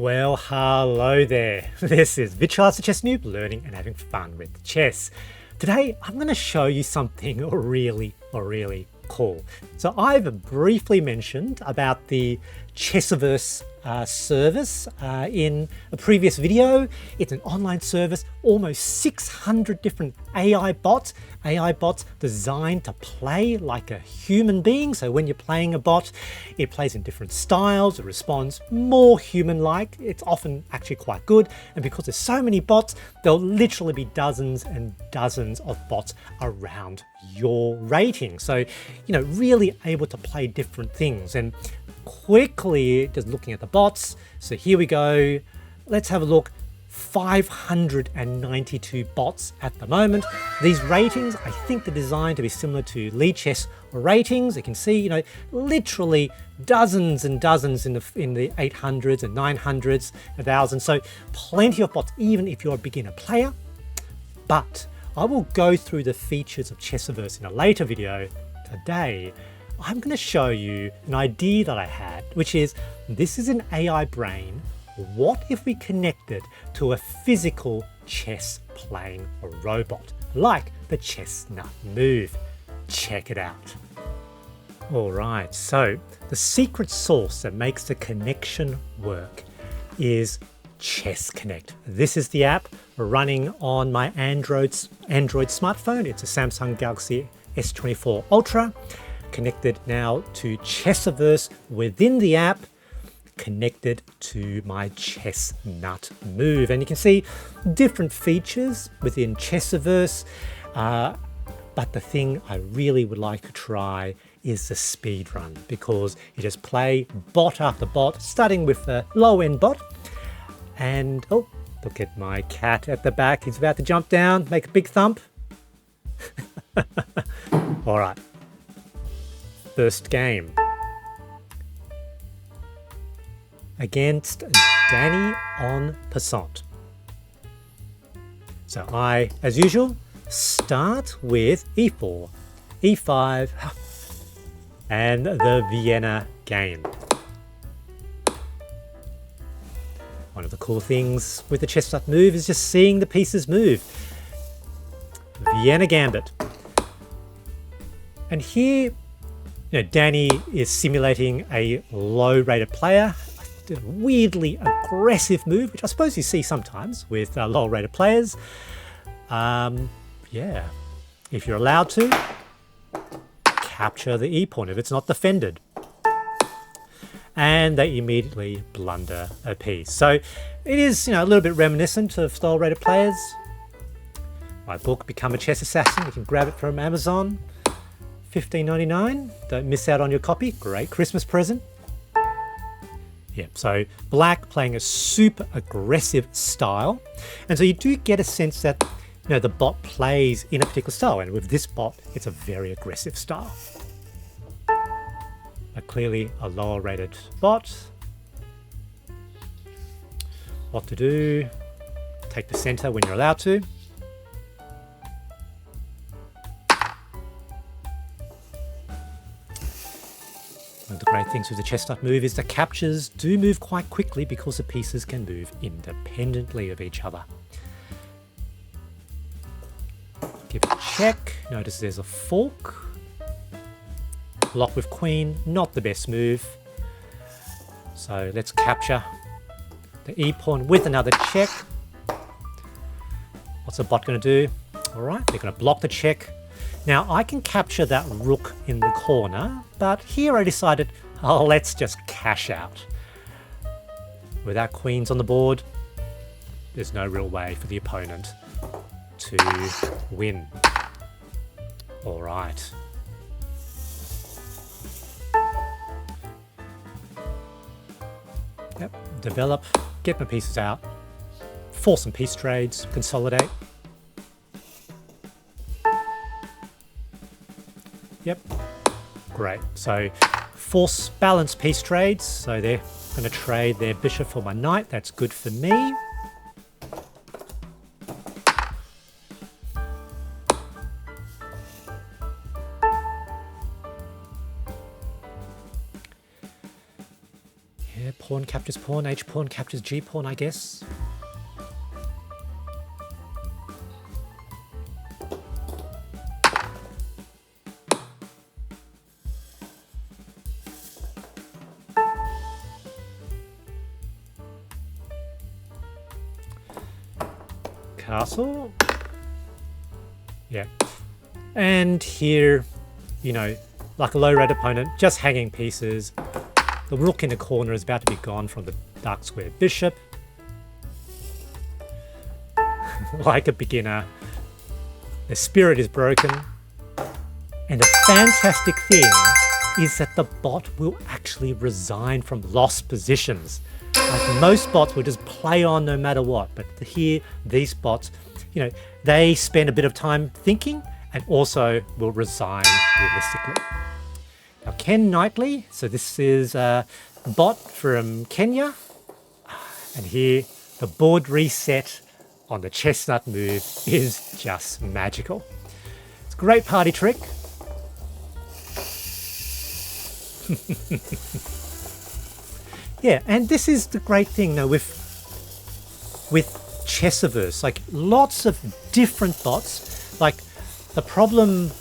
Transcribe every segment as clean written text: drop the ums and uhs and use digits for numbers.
Well, hello there. This is Specialises the Chess Noob, learning and having fun with chess. Today, I'm going to show you something really cool. So I've briefly mentioned about the Chessiverse service in a previous video. It's an online service, almost 600 different AI bots designed to play like a human being. So when you're playing a bot, it plays in different styles, it responds more human-like. It's often actually quite good. And because there's so many bots, there'll literally be dozens and dozens of bots around your rating. So, you know, really able to play different things. And quickly just looking at the bots. So here we go. Let's have a look. 592 bots at the moment. These ratings, I think they're designed to be similar to Leela Chess ratings. You can see, you know, literally dozens and dozens in the 800s and 900s, 1,000. So plenty of bots, even if you're a beginner player. But I will go through the features of Chessiverse in a later video. Today, I'm going to show you an idea that I had, which is this is an AI brain. What if we connected to a physical chess playing robot like the Chessnut Move? Check it out. All right, so the secret sauce that makes the connection work is Chessconnect. This is the app running on my Android smartphone. It's a Samsung Galaxy S24 Ultra. Connected now to Chessiverse within the app, connected to my Chessnut Move. And you can see different features within Chessiverse, but the thing I really would like to try is the speed run, because you just play bot after bot, starting with the low-end bot. And oh, look at my cat at the back. He's about to jump down, make a big thump. All right. First game against Danny en passant. So I, as usual, start with e4, e5, and the Vienna game. One of the cool things with the Chessnut Move is just seeing the pieces move. Vienna Gambit. And here, you know, Danny is simulating a low-rated player, a weirdly aggressive move, which I suppose you see sometimes with low-rated players. Yeah, if you're allowed to, capture the e-pawn if it's not defended. And they immediately blunder a piece. So it is, you know, a little bit reminiscent of low-rated players. My book, Become a Chess Assassin, you can grab it from Amazon. $15.99. Don't miss out on your copy. Great Christmas present. Yeah, so black playing a super aggressive style. And so you do get a sense that, you know, the bot plays in a particular style. And with this bot, it's a very aggressive style. But clearly a lower rated bot. What to do? Take the center when you're allowed to. One of the great things with the Chessnut Move is the captures do move quite quickly because the pieces can move independently of each other. Give it a check. Notice there's a fork. Block with queen, not the best move. So let's capture the e-pawn with another check. What's the bot going to do? All right, they're going to block the check. Now I can capture that rook in the corner, but here I decided, oh, let's just cash out. Without queens on the board, there's no real way for the opponent to win. All right. Yep, develop, get my pieces out, force some piece trades, consolidate. Yep, great. So force balance piece trades. So they're going to trade their bishop for my knight. That's good for me. Yeah, pawn captures pawn, H pawn captures G pawn, I guess. Castle. Yeah. And here, you know, like a low-red opponent, just hanging pieces. The rook in the corner is about to be gone from the dark square bishop. Like a beginner. The spirit is broken. And the fantastic thing is that the bot will actually resign from lost positions. Like most bots will just play on no matter what. But here, these bots, you know, they spend a bit of time thinking and also will resign realistically. Now, Ken Knightley, so this is a bot from Kenya. And here, the board reset on the Chessnut Move is just magical. It's a great party trick. Yeah, and this is the great thing though with Chessiverse, like lots of different bots. Like the problem,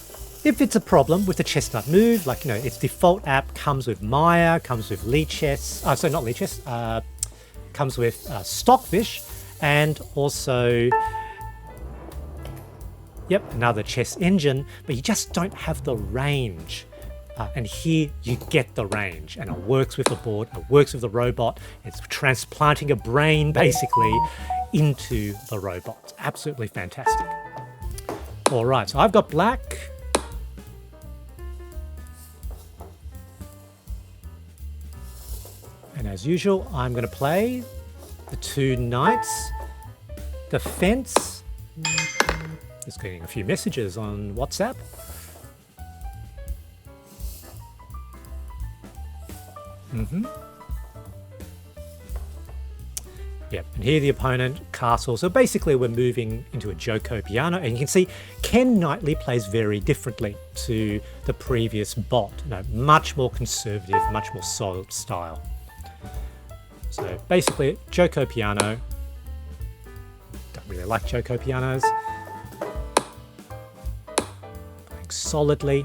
if it's a problem with the Chessnut Move, like, you know, its default app comes with Maia, comes with Leela Chess, sorry, not Leela Chess, comes with Stockfish, and also, yep, another chess engine, but you just don't have the range. And here you get the range, and it works with the board, it works with the robot. It's transplanting a brain basically into the robot. It's absolutely fantastic. All right, so I've got black. And as usual, I'm going to play the two knights, defense. Just getting a few messages on WhatsApp. Yep, and here the opponent, castle. So basically we're moving into a Giuoco Piano, and you can see Ken Knightley plays very differently to the previous bot. You know, much more conservative, much more solid style. So basically, Giuoco Piano. Don't really like Giuoco Pianos. Playing solidly.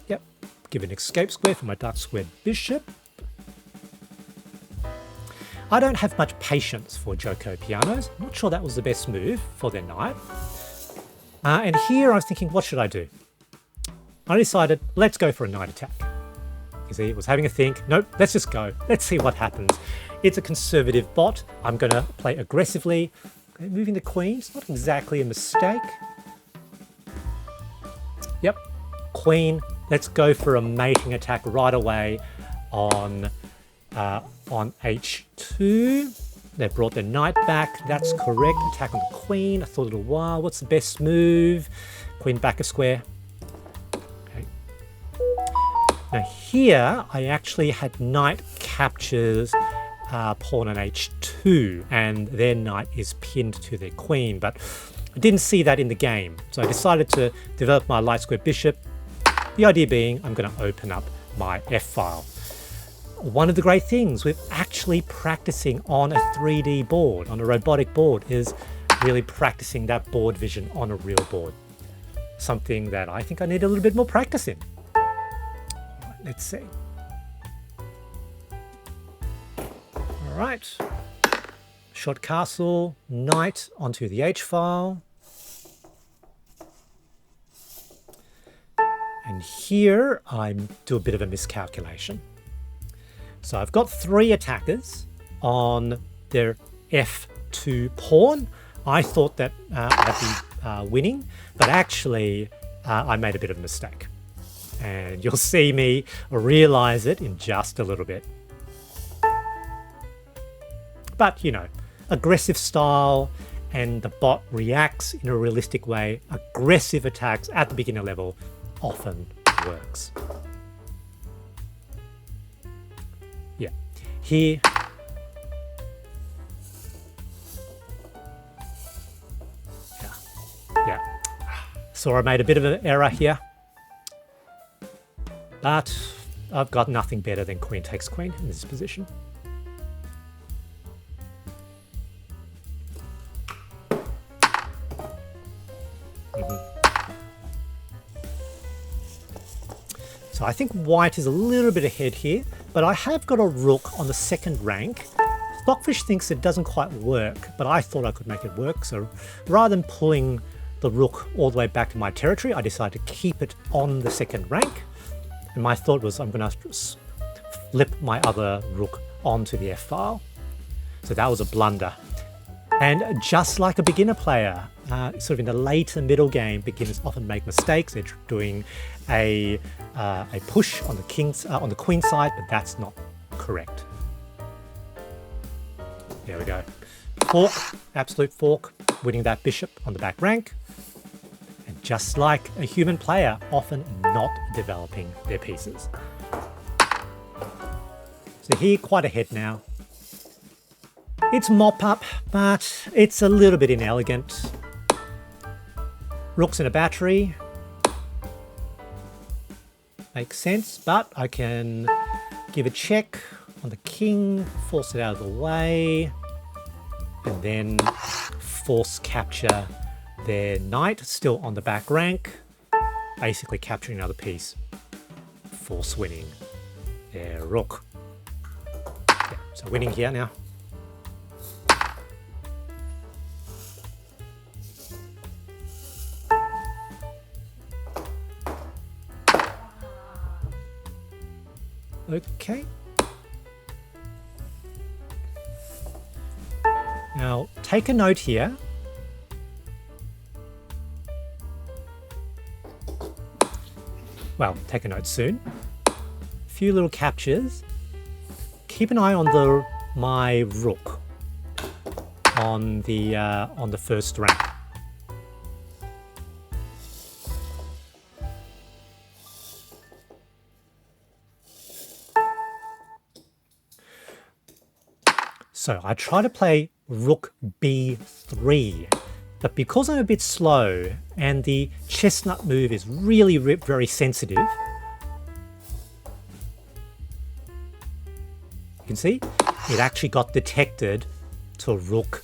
Yep, give an escape square for my dark square bishop. I don't have much patience for Giuoco Pianos. I'm not sure that was the best move for their knight. And here I was thinking, what should I do? I decided, let's go for a knight attack. You see, it was having a think. Nope, let's just go. Let's see what happens. It's a conservative bot. I'm going to play aggressively. Moving the queen, it's not exactly a mistake. Yep, queen. Let's go for a mating attack right away on h2. They brought their knight back. That's correct. Attack on the queen. I thought a little while. What's the best move? Queen back a square. Okay. Now here, I actually had knight captures pawn on h2, and their knight is pinned to their queen, but I didn't see that in the game. So I decided to develop my light square bishop. The idea being I'm going to open up my f-file. One of the great things with actually practicing on a 3D board, on a robotic board, is really practicing that board vision on a real board. Something that I think I need a little bit more practice in. Right, let's see. All right. Short castle, knight onto the h-file. And here I do a bit of a miscalculation. So I've got three attackers on their f2 pawn. I thought that I'd be winning, but actually I made a bit of a mistake. And you'll see me realize it in just a little bit. But, you know, aggressive style, and the bot reacts in a realistic way. Aggressive attacks at the beginner level often works. Yeah, here, yeah. So I made a bit of an error here, but I've got nothing better than queen takes queen in this position. So I think white is a little bit ahead here, but I have got a rook on the second rank. Stockfish thinks it doesn't quite work, but I thought I could make it work. So rather than pulling the rook all the way back to my territory, I decided to keep it on the second rank. And my thought was I'm going to flip my other rook onto the f-file. So that was a blunder. And just like a beginner player, sort of in the later middle game, beginners often make mistakes. They're doing a push on the queen side, but that's not correct. There we go. Fork, absolute fork, winning that bishop on the back rank. And just like a human player, often not developing their pieces. So here, quite ahead now. It's mop-up, but it's a little bit inelegant. Rook's in a battery. Makes sense, but I can give a check on the king, force it out of the way, and then force capture their knight, still on the back rank, basically capturing another piece, force winning their rook. Yeah, so winning here now. Okay. Now, take a note here. Well, take a note soon. A few little captures. Keep an eye on my rook on the first rank. So I try to play rook b3, but because I'm a bit slow and the chestnut move is really very sensitive, you can see it actually got detected to rook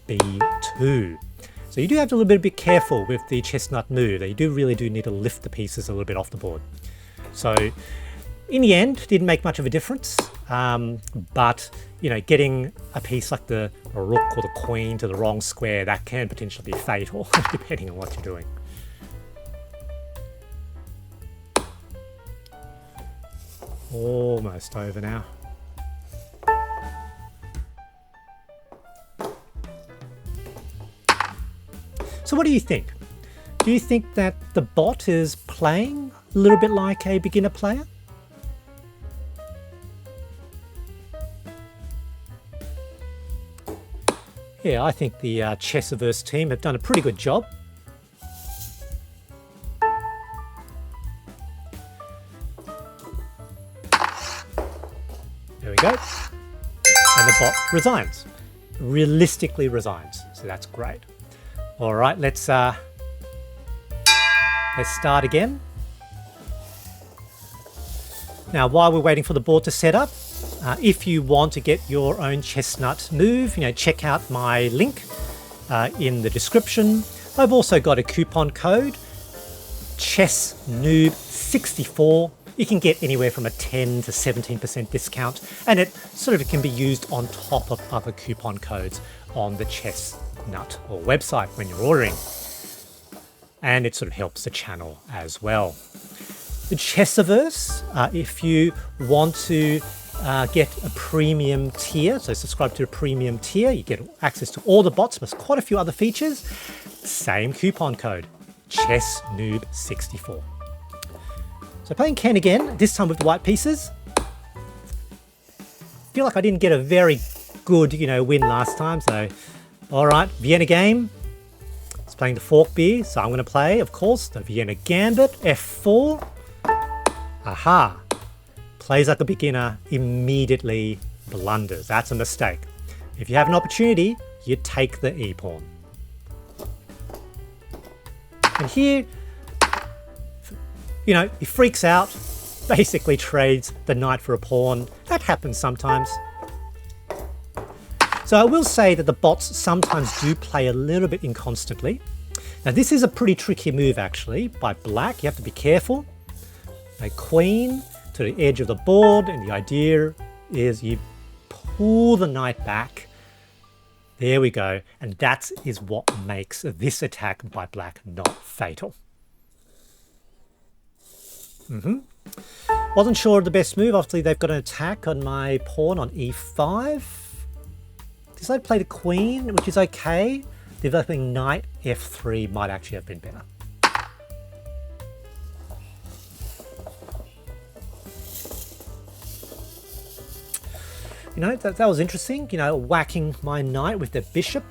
b2. So you do have to be careful with the chestnut move. You really do need to lift the pieces a little bit off the board. So in the end, didn't make much of a difference. But you know, getting a piece like the rook or the queen to the wrong square, that can potentially be fatal, depending on what you're doing. Almost over now. So what do you think? Do you think that the bot is playing a little bit like a beginner player? Yeah, I think the Chessiverse team have done a pretty good job. There we go. And the bot resigns. Realistically resigns. So that's great. All right, let's start again. Now, while we're waiting for the board to set up, if you want to get your own Chessnut Move, check out my link in the description. I've also got a coupon code, ChessNoob64. You can get anywhere from a 10 to 17% discount, and it can be used on top of other coupon codes on the Chessnut or website when you're ordering. And it helps the channel as well. The Chessiverse, if you want to get a premium tier, so subscribe to a premium tier, you get access to all the bots plus quite a few other features. Same coupon code, ChessNoob64. So playing Ken again, this time with the white pieces. Feel like I didn't get a very good, win last time, so all right, Vienna game. It's playing the fork B, so I'm going to play, of course, the Vienna Gambit, F4. Aha! Plays like a beginner, immediately blunders. That's a mistake. If you have an opportunity, you take the e-pawn. And here, he freaks out, basically trades the knight for a pawn. That happens sometimes. So I will say that the bots sometimes do play a little bit inconstantly. Now this is a pretty tricky move actually by black. You have to be careful. A queen to the edge of the board, and the idea is you pull the knight back. There we go. And that is what makes this attack by black not fatal. Wasn't sure of the best move. Obviously they've got an attack on my pawn on e5. I played a queen, which is okay. Developing knight f3 might actually have been better. You know, that was interesting. You know, whacking my knight with the bishop.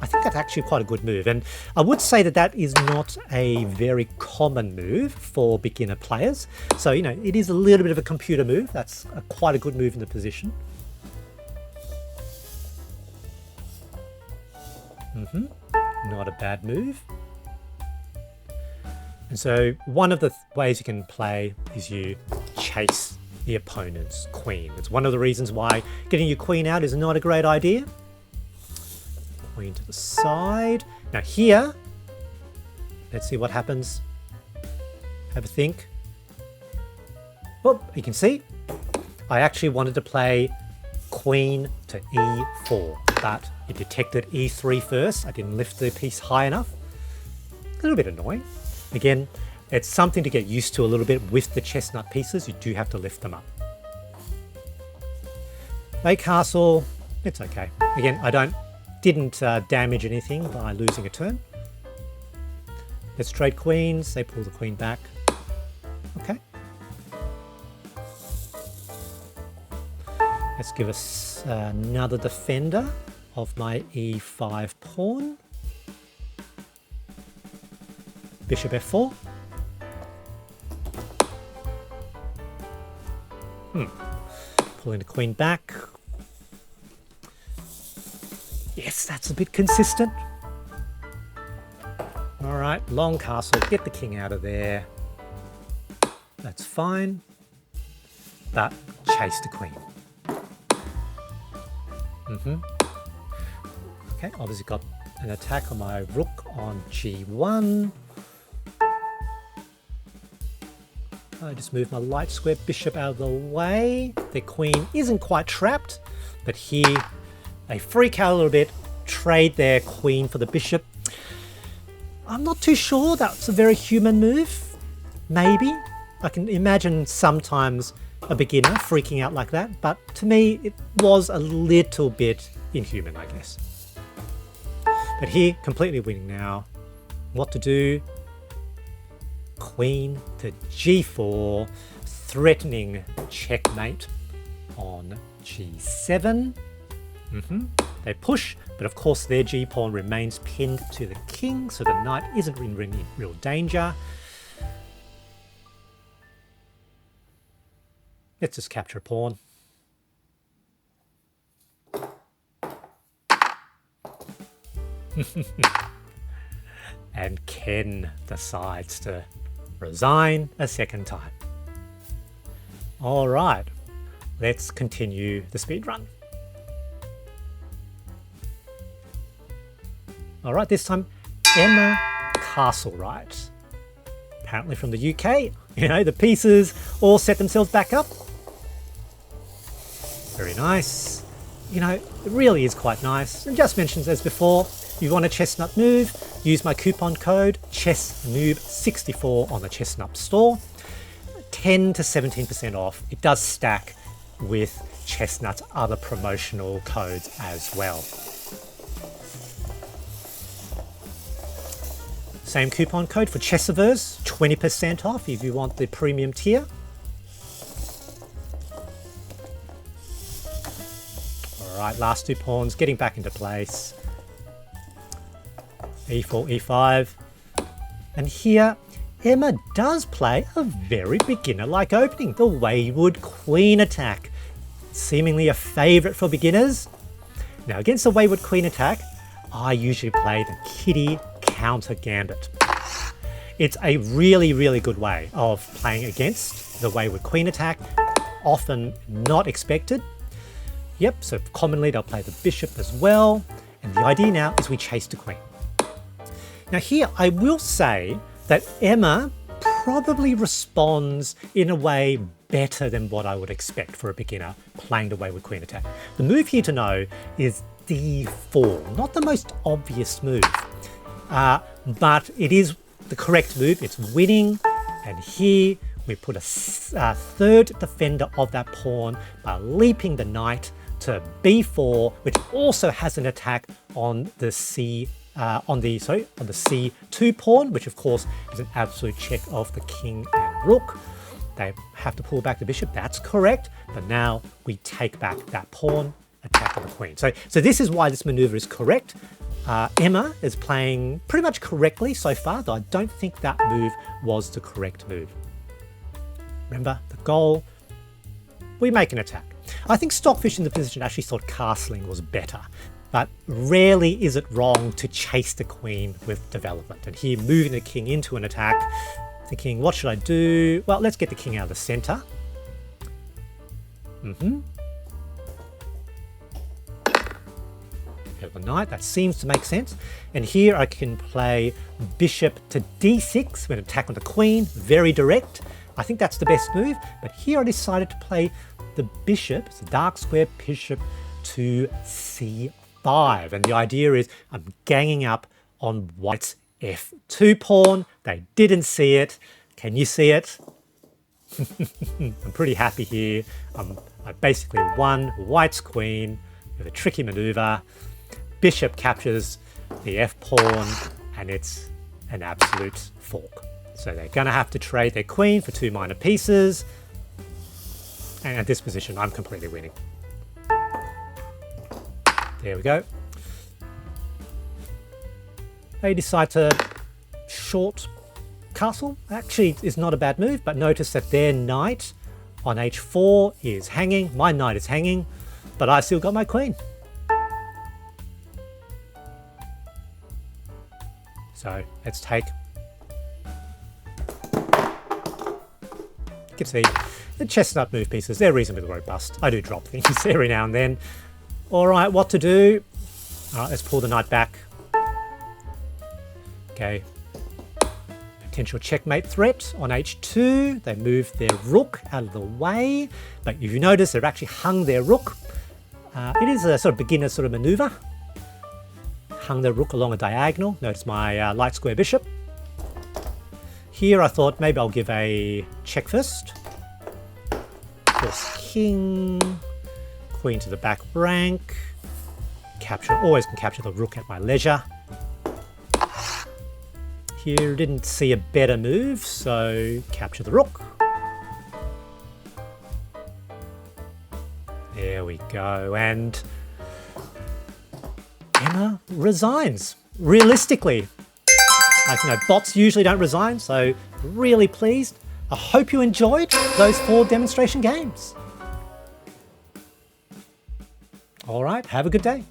I think that's actually quite a good move. And I would say that that is not a very common move for beginner players. So, you know, it is a little bit of a computer move. That's quite a good move in the position. Not a bad move. And so one of the ways you can play is you chase the opponent's queen. It's one of the reasons why getting your queen out is not a great idea. Queen to the side. Now here, let's see what happens. Have a think. Well, you can see, I actually wanted to play queen to e4, but it detected e3 first. I didn't lift the piece high enough. A little bit annoying. Again, it's something to get used to a little bit with the chestnut pieces. You do have to lift them up. Bay castle, it's okay. Again, I didn't damage anything by losing a turn. Let's trade queens. They pull the queen back. Okay. Let's give us another defender of my e5 pawn. Bishop f4. Pulling the queen back. Yes, that's a bit consistent. All right, long castle. Get the king out of there. That's fine. But chase the queen. Okay, obviously got an attack on my rook on g1. I just move my light square bishop out of the way. The queen isn't quite trapped, but here they freak out a little bit, trade their queen for the bishop. I'm not too sure that's a very human move. Maybe. I can imagine sometimes a beginner freaking out like that, but to me it was a little bit inhuman, I guess. But here, completely winning now. What to do? Queen to g4, threatening checkmate on g7. They push, but of course their g-pawn remains pinned to the king, so the knight isn't in real danger. Let's just capture a pawn. And Ken decides to resign a second time. All right, let's continue the speed run. All right, this time Emma Castlewright, apparently from the UK. You know, the pieces all set themselves back up. Very nice. You know, it really is quite nice. And just mentioned as before, if you want a Chessnut Move, use my coupon code ChessNoob64 on the Chessnut store. 10 to 17% off. It does stack with Chessnut's other promotional codes as well. Same coupon code for Chessiverse, 20% off if you want the premium tier. Alright, last two pawns getting back into place. e4, e5. And here, Emma does play a very beginner-like opening, the Wayward Queen attack. Seemingly a favourite for beginners. Now, against the Wayward Queen attack, I usually play the Kiddie Countergambit. It's a really, really good way of playing against the wayward queen attack, often not expected. Yep, so commonly they'll play the bishop as well. And the idea now is we chase the queen. Now here, I will say that Emma probably responds in a way better than what I would expect for a beginner playing the wayward queen attack. The move here to know is d4, not the most obvious move, but it is the correct move. It's winning, and here we put a third defender of that pawn by leaping the knight to b4, which also has an attack on the on the c2 pawn, which of course is an absolute check of the king and rook. They have to pull back the bishop, that's correct, but now we take back that pawn, attack on the queen. So this is why this maneuver is correct. Emma is playing pretty much correctly so far, though I don't think that move was the correct move. Remember, the goal, we make an attack. I think Stockfish in the position actually thought castling was better, but rarely is it wrong to chase the queen with development. And here, moving the king into an attack, thinking, what should I do? Well, let's get the king out of the center. The knight, that seems to make sense. And here I can play bishop to d6 with an attack on the queen, very direct. I think that's the best move, but here I decided to play the bishop, it's a dark square bishop, to c5. And the idea is I'm ganging up on white's f2 pawn. They didn't see it. Can you see it? I'm pretty happy here. I basically won white's queen with a tricky maneuver. Bishop captures the f-pawn, and it's an absolute fork. So they're going to have to trade their queen for 2 minor pieces. And at this position, I'm completely winning. There we go. They decide to short castle. Actually, is not a bad move, but notice that their knight on h4 is hanging. My knight is hanging, but I still got my queen. So let's take. You can see the chestnut move pieces, they're reasonably robust. I do drop things every now and then. All right, what to do? All right, let's pull the knight back. Okay. Potential checkmate threat on h2. They move their rook out of the way, but if you notice, they've actually hung their rook. It is a sort of beginner sort of maneuver. Hung the rook along a diagonal. Notice my light square bishop. Here I thought maybe I'll give a check first. Force king, queen to the back rank. Capture, always can capture the rook at my leisure. Here didn't see a better move, so capture the rook. There we go, and Emma resigns. Realistically, bots usually don't resign, so really pleased. I hope you enjoyed those 4 demonstration games. All right, have a good day.